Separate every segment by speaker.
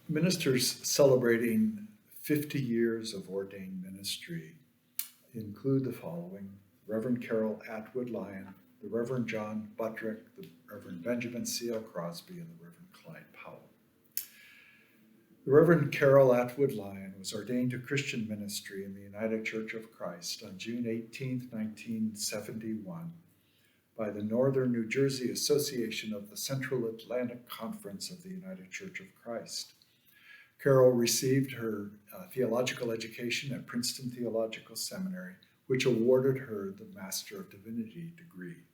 Speaker 1: Ministers celebrating 50 years of ordained ministry include the following: Reverend Carroll Atwood, Lyon, the Reverend John Buttrick, the Reverend Benjamin Cl Crosby, and the Reverend Clyde Powell. The Reverend Carroll Atwood, Lyon was ordained to Christian ministry in the United Church of Christ on June 18, 1971, by the Northern New Jersey Association of the Central Atlantic Conference of the United Church of Christ. Carroll received her theological education at Princeton Theological Seminary, which awarded her the Master of Divinity degree.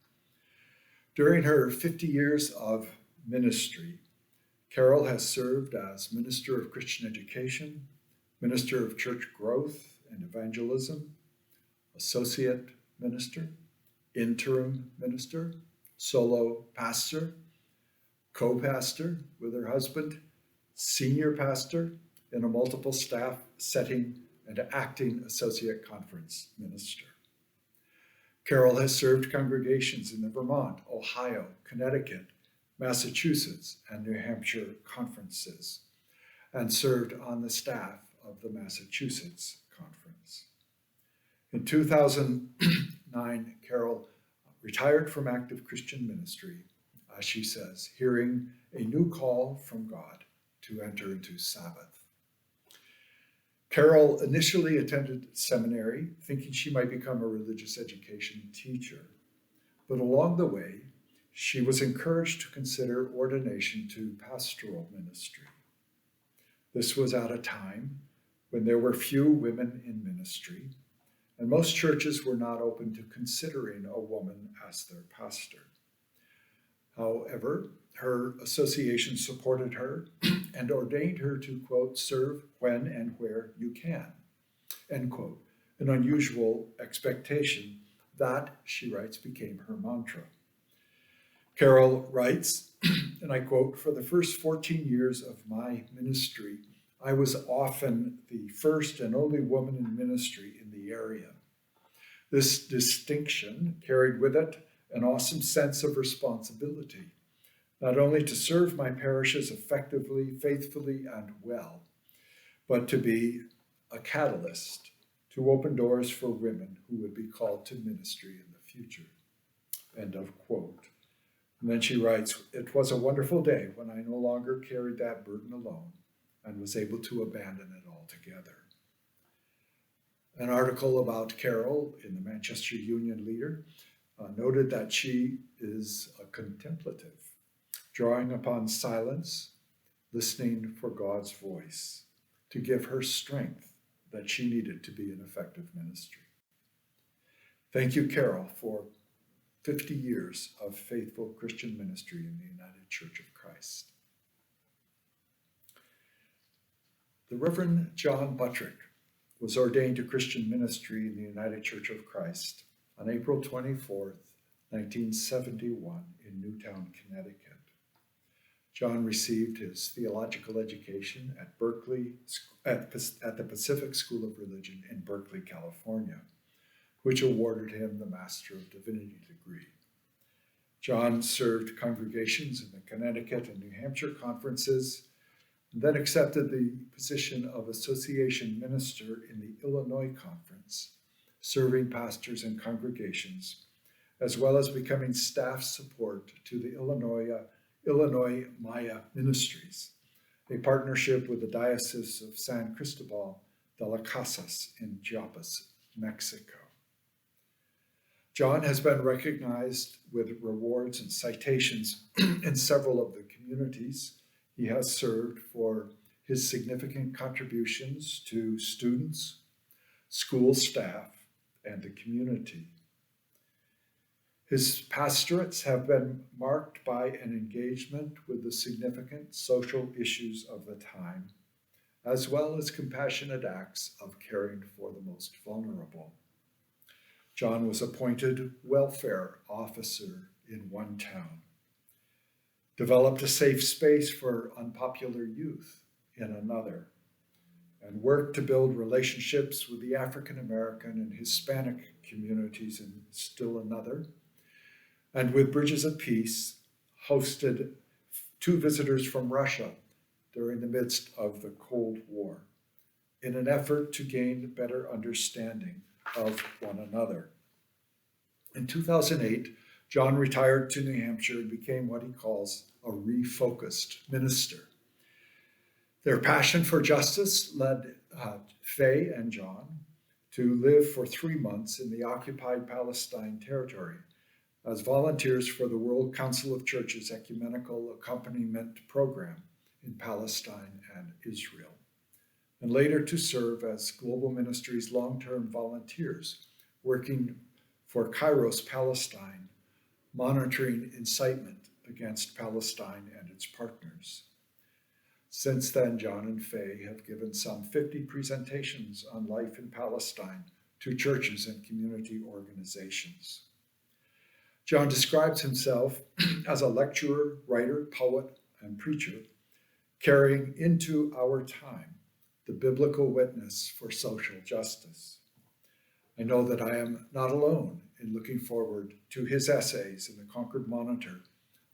Speaker 1: During her 50 years of ministry, Carroll has served as Minister of Christian Education, Minister of Church Growth and Evangelism, Associate Minister, Interim Minister, Solo Pastor, Co-Pastor with her husband, Senior Pastor in a multiple staff setting, and Acting Associate Conference Minister. Carroll has served congregations in the Vermont, Ohio, Connecticut, Massachusetts, and New Hampshire conferences, and served on the staff of the Massachusetts Conference. In 2009, Carroll retired from active Christian ministry, as she says, hearing a new call from God to enter into Sabbath. Carroll initially attended seminary, thinking she might become a religious education teacher, but along the way, she was encouraged to consider ordination to pastoral ministry. This was at a time when there were few women in ministry, and most churches were not open to considering a woman as their pastor. However, her association supported her and ordained her to, quote, serve when and where you can, end quote, an unusual expectation that, she writes, became her mantra. Carroll writes, and I quote, "For the first 14 years of my ministry, I was often the first and only woman in ministry in the area. This distinction carried with it an awesome sense of responsibility, not only to serve my parishes effectively, faithfully, and well, but to be a catalyst to open doors for women who would be called to ministry in the future," end of quote. And then she writes, "It was a wonderful day when I no longer carried that burden alone and was able to abandon it altogether." An article about Carroll in the Manchester Union Leader noted that she is a contemplative, drawing upon silence, listening for God's voice to give her strength that she needed to be an effective ministry. Thank you, Carroll, for 50 years of faithful Christian ministry in the United Church of Christ. The Reverend John Buttrick was ordained to Christian ministry in the United Church of Christ on April 24th, 1971 in Newtown, Connecticut. John received his theological education at the Pacific School of Religion in Berkeley, California, which awarded him the Master of Divinity degree. John served congregations in the Connecticut and New Hampshire conferences, and then accepted the position of association minister in the Illinois Conference, serving pastors and congregations, as well as becoming staff support to the Illinois Maya Ministries, a partnership with the Diocese of San Cristobal de las Casas in Chiapas, Mexico. John has been recognized with rewards and citations in several of the communities he has served for his significant contributions to students, school staff, and the community. His pastorates have been marked by an engagement with the significant social issues of the time, as well as compassionate acts of caring for the most vulnerable. John was appointed welfare officer in one town, developed a safe space for unpopular youth in another, and worked to build relationships with the African American and Hispanic communities in still another, and with Bridges of Peace, hosted 2 visitors from Russia during the midst of the Cold War in an effort to gain better understanding of one another. In 2008, John retired to New Hampshire and became what he calls a refocused minister. Their passion for justice led Faye and John to live for 3 months in the occupied Palestine territory as volunteers for the World Council of Churches Ecumenical Accompaniment Program in Palestine and Israel, and later to serve as Global Ministries long-term volunteers working for Kairos Palestine, monitoring incitement against Palestine and its partners. Since then, John and Faye have given some 50 presentations on life in Palestine to churches and community organizations. John describes himself as a lecturer, writer, poet, and preacher, carrying into our time the biblical witness for social justice. I know that I am not alone in looking forward to his essays in the Concord Monitor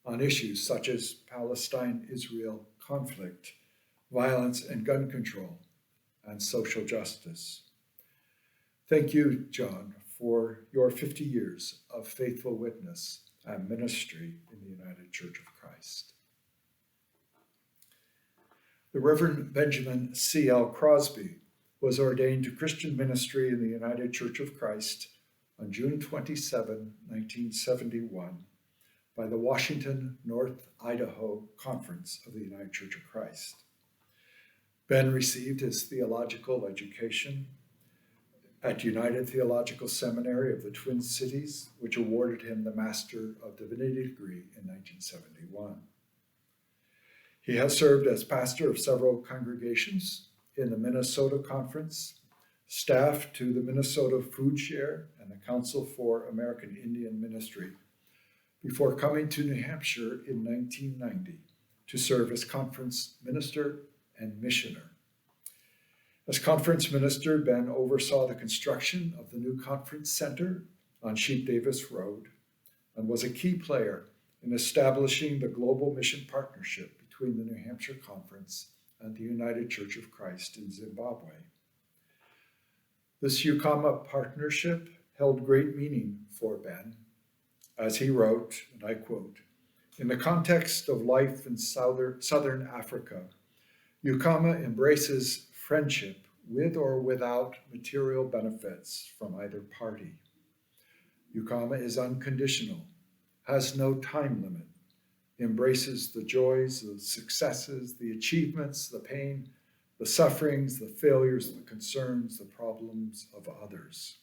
Speaker 1: on issues such as Palestine-Israel conflict, violence and gun control, and social justice. Thank you, John, for your 50 years of faithful witness and ministry in the United Church of Christ. The Reverend Benjamin Cl Crosby was ordained to Christian ministry in the United Church of Christ on June 27, 1971, by the Washington North Idaho Conference of the United Church of Christ. Ben received his theological education at United Theological Seminary of the Twin Cities, which awarded him the Master of Divinity degree in 1971. He has served as pastor of several congregations in the Minnesota Conference, staff to the Minnesota Food Share and the Council for American Indian Ministry, before coming to New Hampshire in 1990 to serve as conference minister and missioner. As conference minister, Ben oversaw the construction of the new conference center on Sheep Davis Road and was a key player in establishing the global mission partnership between the New Hampshire Conference and the United Church of Christ in Zimbabwe. This UCAMA partnership held great meaning for Ben, as he wrote, and I quote, "In the context of life in Southern Africa, UCAMA embraces friendship with or without material benefits from either party. UCAMA is unconditional, has no time limit, embraces the joys, the successes, the achievements, the pain, the sufferings, the failures, the concerns, the problems of others.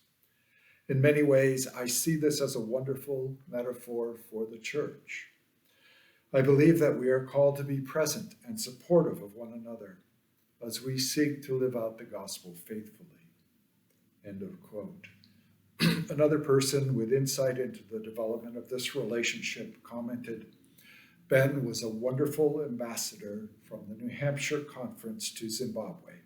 Speaker 1: In many ways, I see this as a wonderful metaphor for the church. I believe that we are called to be present and supportive of one another as we seek to live out the gospel faithfully." End of quote. Another person with insight into the development of this relationship commented, "Ben was a wonderful ambassador from the New Hampshire Conference to Zimbabwe,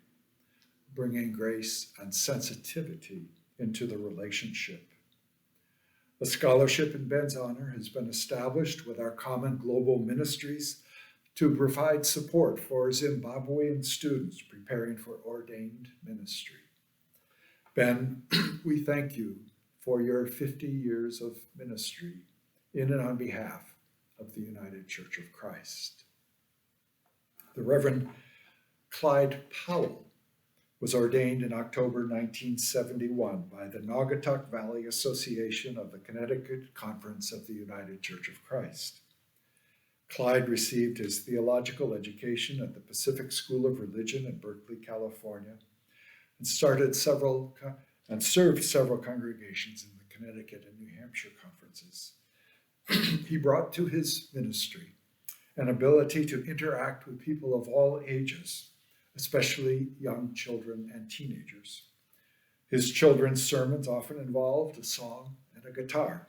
Speaker 1: bringing grace and sensitivity into the relationship. A scholarship in Ben's honor has been established with our common global ministries to provide support for Zimbabwean students preparing for ordained ministry. Ben, we thank you for your 50 years of ministry in and on behalf of the United Church of Christ." The Reverend Clyde Powell was ordained in October 1971 by the Naugatuck Valley Association of the Connecticut Conference of the United Church of Christ. Clyde received his theological education at the Pacific School of Religion in Berkeley, California, and served several congregations in the Connecticut and New Hampshire conferences. He brought to his ministry an ability to interact with people of all ages, especially young children and teenagers. His children's sermons often involved a song and a guitar,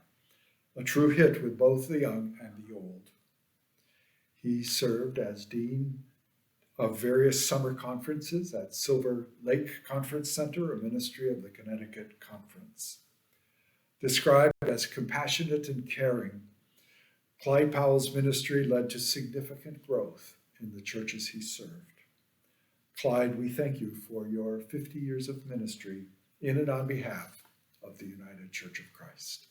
Speaker 1: a true hit with both the young and the old. He served as dean of various summer conferences at Silver Lake Conference Center, a ministry of the Connecticut Conference. Described as compassionate and caring, Clyde Powell's ministry led to significant growth in the churches he served. Clyde, we thank you for your 50 years of ministry in and on behalf of the United Church of Christ.